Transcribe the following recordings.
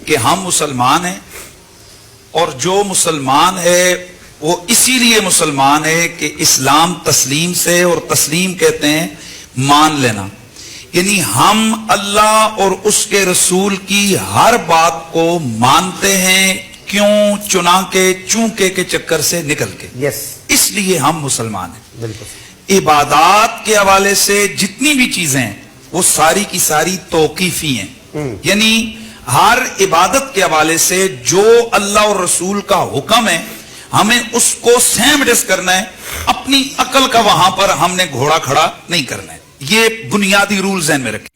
کہ ہم مسلمان ہیں، اور جو مسلمان ہے وہ اسی لیے مسلمان ہے کہ اسلام تسلیم سے، اور تسلیم کہتے ہیں مان لینا، یعنی ہم اللہ اور اس کے رسول کی ہر بات کو مانتے ہیں، کیوں؟ چنانکہ چونکہ کے چکر سے نکل کے، اس لیے ہم مسلمان ہیں۔ بالکل۔ عبادات کے حوالے سے جتنی بھی چیزیں ہیں وہ ساری کی ساری توقیفی ہیں، یعنی ہر عبادت کے حوالے سے جو اللہ اور رسول کا حکم ہے ہمیں اس کو سیم ڈس کرنا ہے، اپنی عقل کا وہاں پر ہم نے گھوڑا کھڑا نہیں کرنا ہے۔ یہ بنیادی رول ذہن میں رکھیں،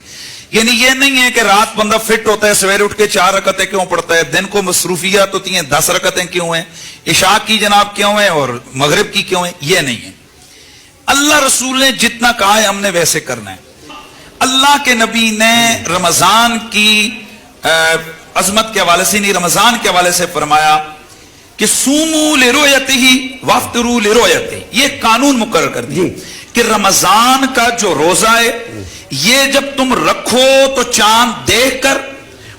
یعنی یہ نہیں ہے کہ رات بندہ فٹ ہوتا ہے سویرے اٹھ کے 4 رکعتیں کیوں پڑھتا ہے، دن کو مصروفیات ہوتی ہیں 10 رکعتیں کیوں ہیں، عشاء کی جناب کیوں ہیں اور مغرب کی کیوں ہیں، یہ نہیں ہے۔ اللہ رسول نے جتنا کہا ہے ہم نے ویسے کرنا ہے۔ اللہ کے نبی نے رمضان کی عظمت کے حوالے سے نہیں، رمضان کے حوالے سے فرمایا کہ سومو لرؤیتہ وافطروا لرؤیتہ، یہ قانون مقرر کر دیا کہ رمضان کا جو روزہ ہے یہ جب تم رکھو تو چاند دیکھ کر،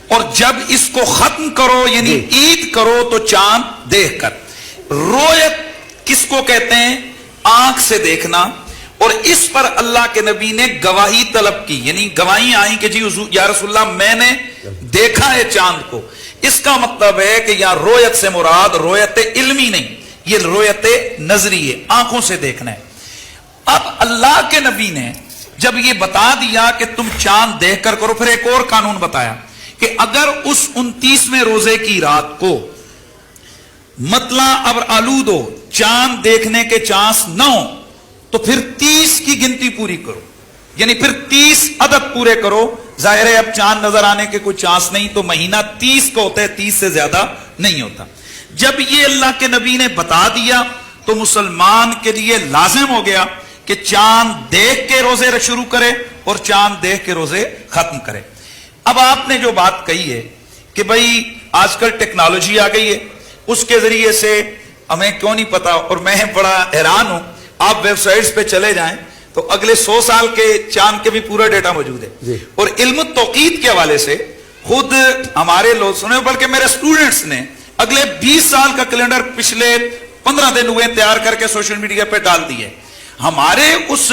اور جب اس کو ختم کرو یعنی عید کرو تو چاند دیکھ کر۔ رؤیت کس کو کہتے ہیں؟ آنکھ سے دیکھنا، اور اس پر اللہ کے نبی نے گواہی طلب کی، یعنی گواہی آئیں کہ جی یا رسول اللہ میں نے دیکھا ہے چاند کو۔ اس کا مطلب ہے کہ یہاں رؤیت سے مراد رؤیت علمی نہیں، یہ رؤیت نظری ہے، آنکھوں سے دیکھنا ہے۔ اب اللہ کے نبی نے جب یہ بتا دیا کہ تم چاند دیکھ کر کرو، پھر ایک اور قانون بتایا کہ اگر اس 29ویں روزے کی رات کو مطلع ابر آلود ہو، چاند دیکھنے کے چانس نہ ہو، تو پھر 30 کی گنتی پوری کرو، یعنی پھر 30 عدد پورے کرو۔ ظاہر ہے اب چاند نظر آنے کے کوئی چانس نہیں تو مہینہ 30 کا ہوتا ہے، 30 سے زیادہ نہیں ہوتا۔ جب یہ اللہ کے نبی نے بتا دیا تو مسلمان کے لیے لازم ہو گیا کہ چاند دیکھ کے روزے شروع کرے اور چاند دیکھ کے روزے ختم کرے۔ اب آپ نے جو بات کہی ہے کہ بھائی آج کل ٹیکنالوجی آ گئی ہے، اس کے ذریعے سے ہمیں کیوں نہیں پتا، اور میں بڑا حیران ہوں، آپ ویب سائٹس پہ چلے جائیں تو اگلے 100 سال کے چاند کے بھی پورا ڈیٹا موجود ہے، اور علم التوقیت کے حوالے سے خود ہمارے لوگ سنے، بلکہ میرے سٹوڈنٹس نے اگلے 20 سال کا کیلنڈر پچھلے 15 دن ہوئے تیار کر کے سوشل میڈیا پہ ڈال دیے۔ ہمارے اس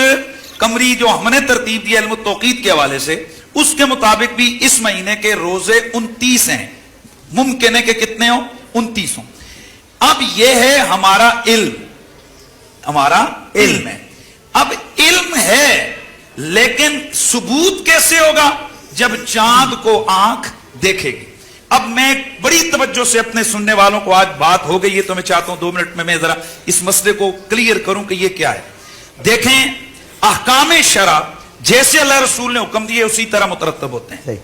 قمری جو ہم نے ترتیب دیا علم التوقیت کے حوالے سے، اس کے مطابق بھی اس مہینے کے روزے 29 ہیں، ممکن ہے کہ کتنے ہوں؟ 29 ہوں۔ اب یہ ہے ہمارا علم، ہمارا علم ہے۔ اب علم ہے لیکن ثبوت کیسے ہوگا؟ جب چاند کو آنکھ دیکھے گی۔ اب میں بڑی توجہ سے اپنے سننے والوں کو، آج بات ہو گئی ہے تو میں چاہتا ہوں 2 منٹ میں ذرا اس مسئلے کو کلیئر کروں کہ یہ کیا ہے۔ دیکھیں، احکام شرع جیسے اللہ رسول نے حکم دیے اسی طرح مترتب ہوتے ہیں۔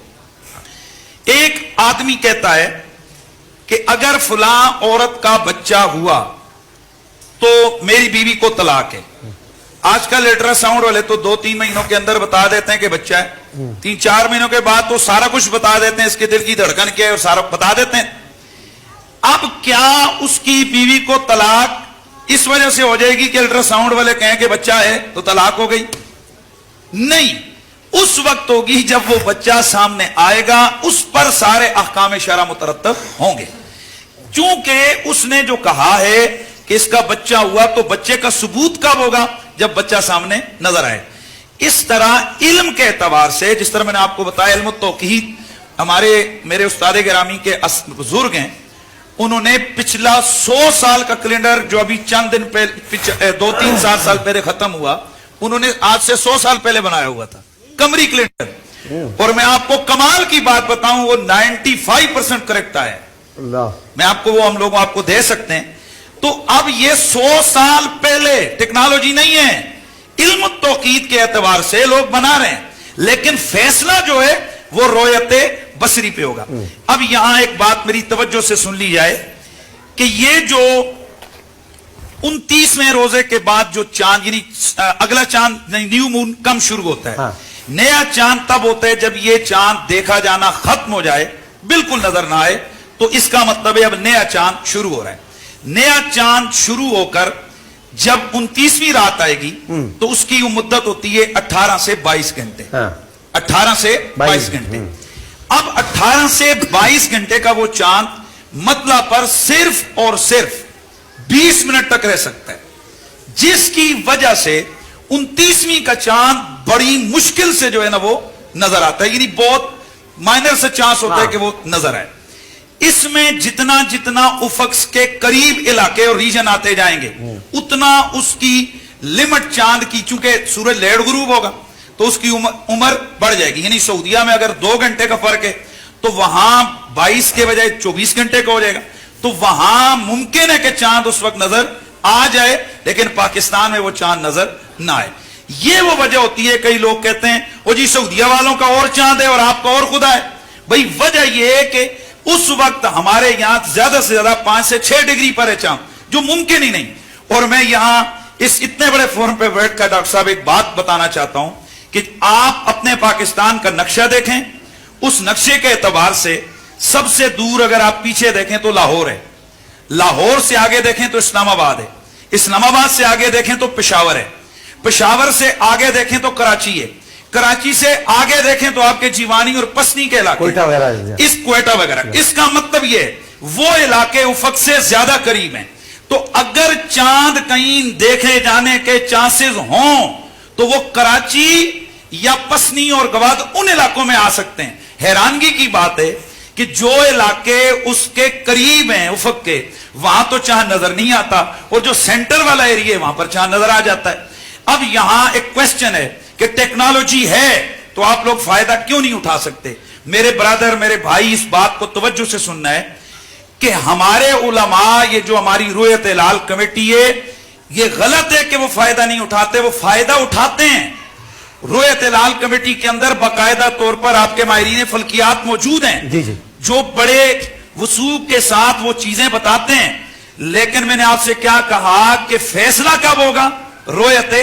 ایک آدمی کہتا ہے کہ اگر فلاں عورت کا بچہ ہوا تو میری بیوی کو طلاق ہے۔ آج کل الٹرا ساؤنڈ والے تو 2-3 مہینوں کے اندر بتا دیتے ہیں کہ بچہ ہے، 3-4 مہینوں کے بعد تو سارا کچھ بتا دیتے ہیں، اس کے دل کی دھڑکن کیا ہے اور سارا بتا دیتے ہیں۔ اب کیا اس کی بیوی کو طلاق اس وجہ سے ہو جائے گی کہ الٹرا ساؤنڈ والے کہیں کہ بچہ ہے تو طلاق ہو گئی؟ نہیں، اس وقت ہوگی جب وہ بچہ سامنے آئے گا، اس پر سارے احکام شرع مترتب ہوں گے۔ چونکہ اس نے جو کہا ہے کہ اس کا بچہ ہوا تو بچے کا ثبوت کب ہوگا؟ جب بچہ سامنے نظر آئے۔ اس طرح علم کے اعتبار سے، جس طرح میں نے آپ کو بتایا علم التوقیت، میرے استاد گرامی کے بزرگ ہیں، انہوں نے پچھلا 100 سال کا کیلنڈر جو ابھی چند دن پہلے 2-3 سال پہلے ختم ہوا، انہوں نے آج سے 100 سال پہلے بنایا ہوا تھا قمری کیلنڈر، اور میں آپ کو کمال کی بات بتاؤں وہ 95% کریکٹ آیا ہے۔ میں آپ کو وہ ہم لوگ آپ کو دے سکتے ہیں۔ تو اب یہ 100 سال پہلے ٹیکنالوجی نہیں ہے، علم التوقیت کے اعتبار سے لوگ بنا رہے ہیں، لیکن فیصلہ جو ہے وہ رؤیت بصری پہ ہوگا۔ اب یہاں ایک بات میری توجہ سے سن لی جائے کہ یہ جو 29ویں روزے کے بعد جو چاند، یعنی اگلا چاند نیو مون کم شروع ہوتا ہے، نیا چاند تب ہوتا ہے جب یہ چاند دیکھا جانا ختم ہو جائے، بالکل نظر نہ آئے، تو اس کا مطلب ہے اب نیا چاند شروع ہو رہا ہے۔ نیا چاند شروع ہو کر جب 29ویں رات آئے گی تو اس کی مدت ہوتی ہے 18 سے 22 گھنٹے، 18 سے 22 گھنٹے۔ اب 18 سے 22 گھنٹے کا وہ چاند مطلع پر صرف اور صرف 20 منٹ تک رہ سکتا ہے، جس کی وجہ سے 29ویں کا چاند بڑی مشکل سے جو ہے نا وہ نظر آتا ہے، یعنی بہت مائنر سے چانس ہوتا ہے کہ وہ نظر آئے۔ اس میں جتنا جتنا افق کے قریب علاقے اور ریجن آتے جائیں گے اتنا اس کی لمٹ چاند کی، چونکہ سورج لیٹ غروب ہوگا تو اس کی عمر بڑھ جائے گی، یعنی سعودیہ میں اگر 2 گھنٹے کا فرق ہے تو وہاں 22 کے بجائے 24 گھنٹے کا ہو جائے گا، تو وہاں ممکن ہے کہ چاند اس وقت نظر آ جائے، لیکن پاکستان میں وہ چاند نظر نہ آئے۔ یہ وہ وجہ ہوتی ہے، کئی لوگ کہتے ہیں وہ جی سعودیہ والوں کا اور چاند ہے اور آپ کا اور خدا ہے۔ بھئی وجہ یہ ہے کہ اس وقت ہمارے یہاں زیادہ سے زیادہ 5 سے 6 ڈگری پر ہے چاند، جو ممکن ہی نہیں۔ اور میں یہاں اس اتنے بڑے فورم پہ بیٹھ کر ڈاکٹر صاحب ایک بات بتانا چاہتا ہوں کہ آپ اپنے پاکستان کا نقشہ دیکھیں، اس نقشے کے اعتبار سے سب سے دور اگر آپ پیچھے دیکھیں تو لاہور ہے، لاہور سے آگے دیکھیں تو اسلام آباد ہے، اسلام آباد سے آگے دیکھیں تو پشاور ہے، پشاور سے آگے دیکھیں تو کراچی ہے، کراچی سے آگے دیکھیں تو آپ کے جیوانی اور پسنی کے علاقے، کوئٹہ وغیرہ۔ اس کا مطلب یہ وہ علاقے افق سے زیادہ قریب ہیں، تو اگر چاند کہیں دیکھے جانے کے چانسز ہوں تو وہ کراچی یا پسنی اور گواد ان علاقوں میں آ سکتے ہیں۔ حیرانگی کی بات ہے کہ جو علاقے اس کے قریب ہیں افق کے، وہاں تو چاند نظر نہیں آتا، اور جو سینٹر والا ایریا ہے وہاں پر چاند نظر آ جاتا ہے۔ اب یہاں ایک کوسچن ہے کہ ٹیکنالوجی ہے تو آپ لوگ فائدہ کیوں نہیں اٹھا سکتے؟ میرے برادر، میرے بھائی، اس بات کو توجہ سے سننا ہے کہ ہمارے علماء، یہ جو ہماری رؤیت ہلال کمیٹی ہے، یہ غلط ہے کہ وہ فائدہ نہیں اٹھاتے، وہ فائدہ اٹھاتے ہیں۔ رؤیت ہلال کمیٹی کے اندر باقاعدہ طور پر آپ کے ماہرین فلکیات موجود ہیں جو بڑے وثوق کے ساتھ وہ چیزیں بتاتے ہیں، لیکن میں نے آپ سے کیا کہا کہ فیصلہ کب ہوگا؟ رؤیت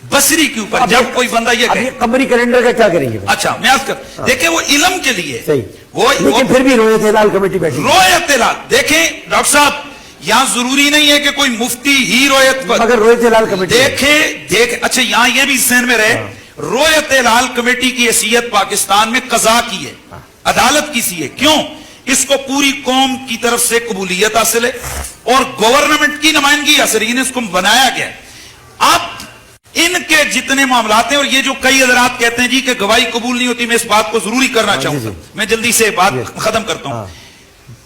بصری کے اوپر، جب کوئی بندہ یہ کہے۔ قمری کیلنڈر کا کیا کریں گے؟ اچھا میں عرض کر، دیکھیں وہ علم کے لیے، لیکن پھر بھی رؤیت ہلال کمیٹی بیٹھی، رؤیت ہلال دیکھیں ڈاکٹر صاحب، یہاں ضروری نہیں ہے کہ کوئی مفتی ہی رؤیت پر، مگر رؤیت ہلال کمیٹی دیکھیں اچھا یہاں یہ بھی ذہن میں رہے، رؤیت ہلال کمیٹی کی حیثیت پاکستان میں قضا کی ہے، عدالت کی سی ہے۔ کیوں؟ اس کو پوری قوم کی طرف سے قبولیت حاصل ہے اور گورنمنٹ کی نمائندگی حاصل ہے، اس کو بنایا گیا ہے۔ اب ان کے جتنے معاملات ہیں، اور یہ جو کئی حضرات کہتے ہیں جی کہ گواہی قبول نہیں ہوتی، میں اس بات کو ضروری کرنا چاہوں گا، میں جلدی سے بات ختم کرتا ہوں۔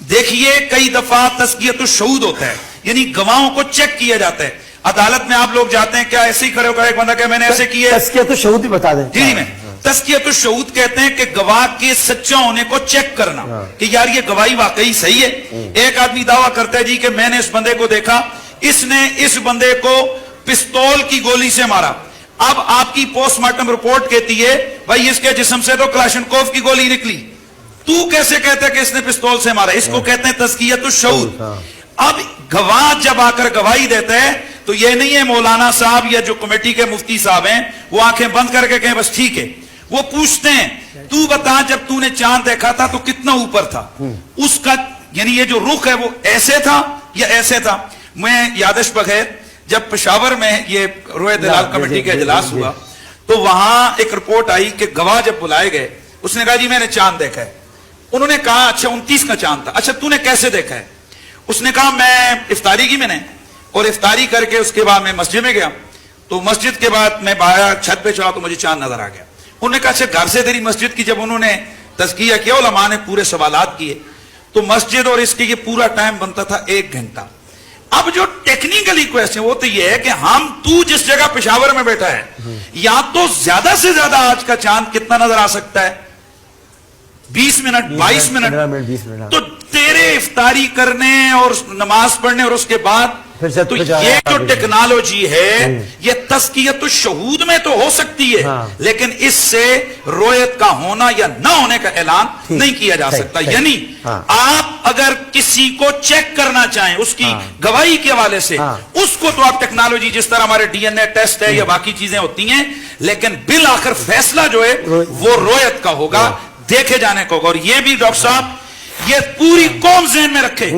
دیکھیے کئی دفعہ تزکیۃ الشہود ہوتا ہے، یعنی گواہوں کو چیک کیا جاتا ہے۔ عدالت میں آپ لوگ جاتے ہیں، کیا ایسے ہی کھڑے ہو کر ایک بندہ کہ میں نے ایسے کیا ہے؟ تزکیۃ الشہود ہی بتا دیں۔ جی میں تزکیۃ الشہود کہتے ہیں کہ گواہ کے سچا ہونے کو چیک کرنا کہ یار یہ گواہی واقعی صحیح ہے۔ ایک آدمی دعویٰ کرتا ہے جی کہ میں نے اس بندے کو دیکھا، اس نے اس بندے کو پستول کی گولی سے مارا۔ اب آپ کی پوسٹ مارٹم رپورٹ کہتی ہے بھائی اس کے جسم سے تو کلاشنکوف کی گولی نکلی، تو کیسے کہتا ہے کہ اس نے پستول سے مارا؟ اس کو کہتے ہیں تزکیۃ الشہود۔ اب گواہ جب آ کر گواہی دیتا ہے تو یہ نہیں ہے مولانا صاحب یا جو کمیٹی کے مفتی صاحب ہیں وہ آنکھیں بند کر کے کہیں بس ٹھیک ہے، وہ پوچھتے ہیں تو بتا جب تو نے چاند دیکھا تھا تو کتنا اوپر تھا، اس کا یعنی یہ جو رخ ہے وہ ایسے تھا یا ایسے تھا؟ میں یادش بغیر جب پشاور میں یہ رؤیت ہلال کمیٹی کا اجلاس ہوا تو وہاں ایک رپورٹ آئی کہ گواہ جب بلائے گئے، اس نے کہا جی میں نے چاند دیکھا ہے۔ انہوں نے کہا اچھا 29 کا چاند تھا، اچھا تو نے کیسے دیکھا ہے؟ اس نے کہا میں افطاری کی میں نے، اور افطاری کر کے اس کے بعد میں مسجد میں گیا، تو مسجد کے بعد میں باہر چھت پہ چڑھا تو مجھے چاند نظر آ گیا۔ انہوں نے کہا اچھا گھر سے تیری مسجد کی جب انہوں نے تزکیہ کیا، علماء نے پورے سوالات کیے، تو مسجد اور اس کے یہ پورا ٹائم بنتا تھا 1 گھنٹہ۔ اب جو ٹیکنیکلی کویسچن وہ تو یہ ہے کہ تو جس جگہ پشاور میں بیٹھا ہے یا تو زیادہ سے زیادہ آج کا چاند کتنا نظر آ سکتا ہے؟ 20 منٹ 22 منٹ، تو تیرے افطاری کرنے اور نماز پڑھنے اور اس کے بعد تو یہ جو ٹیکنالوجی ہے یہ تزکیۃ الشہود میں تو ہو سکتی ہے، لیکن اس سے رؤیت کا ہونا یا نہ ہونے کا اعلان نہیں کیا جا سکتا۔ یعنی آپ اگر کسی کو چیک کرنا چاہیں اس کی گواہی کے حوالے سے، اس کو تو آپ ٹیکنالوجی جس طرح ہمارے ڈی این اے ٹیسٹ ہے یا باقی چیزیں ہوتی ہیں، لیکن بالآخر فیصلہ جو ہے وہ رؤیت کا ہوگا، دیکھے جانے کو ہوگا۔ اور یہ بھی ڈاکٹر صاحب یہ پوری قوم ذہن میں رکھے۔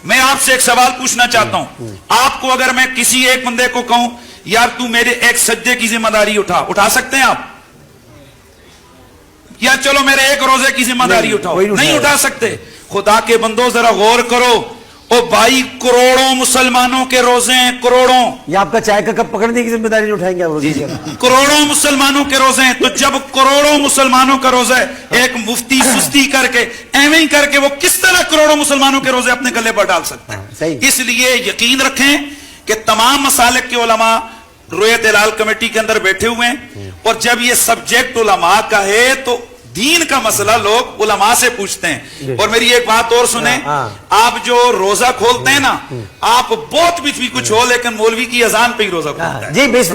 میں آپ سے ایک سوال پوچھنا چاہتا ہوں، آپ کو اگر میں کسی ایک بندے کو کہوں یار تو میرے ایک سجدے کی ذمہ داری اٹھا سکتے ہیں آپ؟ یا چلو میرے ایک روزے کی ذمہ داری نہیں، اٹھاؤ، کوئی نہیں نہیں اٹھائے اٹھا سکتے. خدا کے بندو ذرا غور کرو، او بھائی کروڑوں مسلمانوں کے روزے ہیں، کروڑوں یہ آپ کا چائے کا کپ پکڑنے کی ذمہ داری نہیں اٹھائیں گے آپ روزے کی؟ کروڑوں مسلمانوں کے روزے ہیں. تو جب کروڑوں مسلمانوں کا روزہ ہے، ایک مفتی سستی کر کے ایویں ہی کر کے وہ کس طرح کروڑوں مسلمانوں کے روزے اپنے گلے پر ڈال سکتا ہے؟ صحیح. اس لیے یقین رکھیں کہ تمام مسالک کے علماء رویت ہلال کمیٹی کے اندر بیٹھے ہوئے ہیں، اور جب یہ سبجیکٹ علماء کا ہے تو دین کا مسئلہ لوگ علماء سے پوچھتے ہیں. اور میری ایک بات اور سنیں، آپ جو روزہ کھولتے ہیں نا، آپ بہت بھی کچھ ہو لیکن مولوی کی اذان پہ ہی روزہ کھولتے ہیں. جی بس